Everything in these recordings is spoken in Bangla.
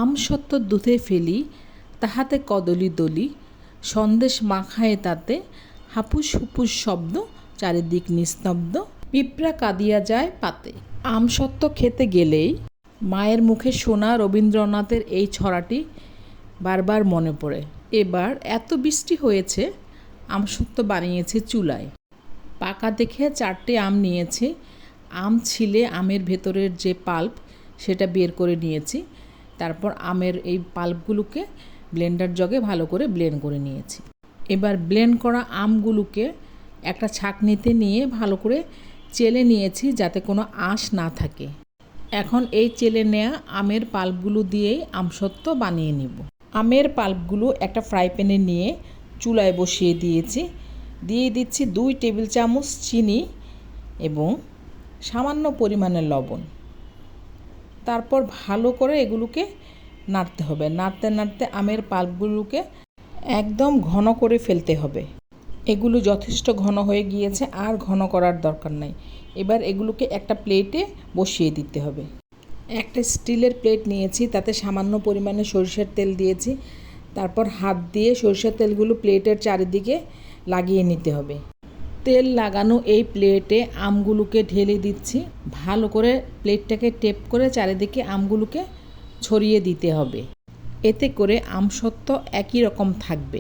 আমসত্ত্ব দুধে ফেলি, তাহাতে কদলি দলি, সন্দেশ মাখায়ে তাতে, হাপুস হুপুস শব্দ, চারিদিক নিস্তব্ধ, পিঁপড়া কাঁদিয়া যায় পাতে। আমসত্ত্ব খেতে গেলেই মায়ের মুখে শোনা রবীন্দ্রনাথের এই ছড়াটি বারবার মনে পড়ে। এবার এত বৃষ্টি হয়েছে, আমসত্ত্ব বানিয়েছি চুলায়। পাকা দেখে 4টে আম নিয়েছি। আম ছিলে আমের ভেতরের যে পাল্প সেটা বের করে নিয়েছি। তারপর আমের এই পাল্পগুলোকে ব্লেন্ডার জগে ভালো করে ব্লেন্ড করে নিয়েছি। এবার ব্লেন্ড করা আমগুলোকে একটা ছাঁকনিতে নিয়ে ভালো করে চেলে নিয়েছি যাতে কোনো আঁশ না থাকে। এখন এই চেলে নেওয়া আমের পাল্পগুলো দিয়েই আমসত্ত্ব বানিয়ে নিব। আমের পাল্পগুলো একটা ফ্রাই প্যানে নিয়ে চুলায় বসিয়ে দিয়েছি। দিয়ে দিচ্ছি 2 টেবিল চামচ চিনি এবং সামান্য পরিমাণে লবণ। তারপর ভালো করে এগুলোকে নাড়তে হবে। নাড়তে নাড়তে আমের পাল্পগুলোকে একদম ঘন করে ফেলতে হবে। এগুলো যথেষ্ট ঘন হয়ে গিয়েছে, আর ঘন করার দরকার নাই। এবার এগুলোকে একটা প্লেটে বসিয়ে দিতে হবে। একটা স্টিলের প্লেট নিয়েছি, তাতে সামান্য পরিমাণে সরিষার তেল দিয়েছি। তারপর হাত দিয়ে সরিষার তেলগুলো প্লেটের চারিদিকে লাগিয়ে নিতে হবে। তেল লাগানো এই প্লেটে আমগুলোকে ঢেলে দিচ্ছি। ভালো করে প্লেটটাকে টেপ করে চারিদিকে আমগুলোকে ছড়িয়ে দিতে হবে। এতে করে আমসত্ত্ব একই রকম থাকবে।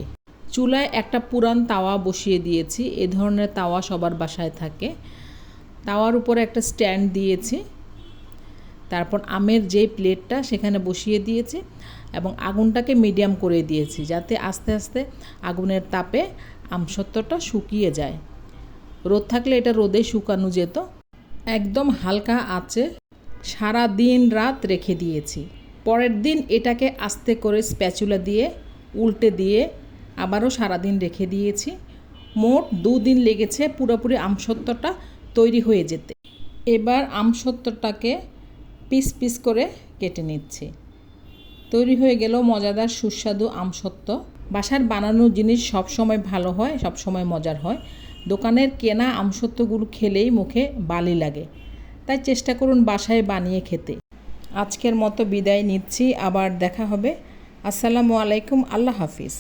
চুলায় একটা পুরান তাওয়া বসিয়ে দিয়েছি। এ ধরনের তাওয়া সবার বাসায় থাকে। তাওয়ার উপরে একটা স্ট্যান্ড দিয়েছি। তারপর আমের যেই প্লেটটা সেখানে বসিয়ে দিয়েছি এবং আগুনটাকে মিডিয়াম করে দিয়েছি, যাতে আস্তে আস্তে আগুনের তাপে আমসত্ত্বটা শুকিয়ে যায়। রোদ থাকলে এটা রোদে শুকানো যেত। একদম হালকা আঁচে সারা দিন রাত রেখে দিয়েছি। পরের দিন এটাকে আস্তে করে স্প্যাচুলা দিয়ে উল্টে দিয়ে আবারও সারাদিন রেখে দিয়েছি। মোট 2 দিন লেগেছে পুরোপুরি আমসত্ত্বটা তৈরি হয়ে যেতে। এবার আমসত্ত্বটাকে পিস পিস করে কেটে নিচ্ছি। তৈরি হয়ে গেল মজাদার সুস্বাদু আমসত্ত্ব। বাসার বানানো জিনিস সবসময় ভালো হয়, সবসময় মজার হয়। দোকানের কেনা আমসত্ত্বগুলো খেলেই মুখে বালি লাগে। তাই চেষ্টা করুন বাসায় বানিয়ে খেতে। আজকের মতো বিদায় নিচ্ছি, আবার দেখা হবে। আসসালামু আলাইকুম, আল্লাহ হাফিজ।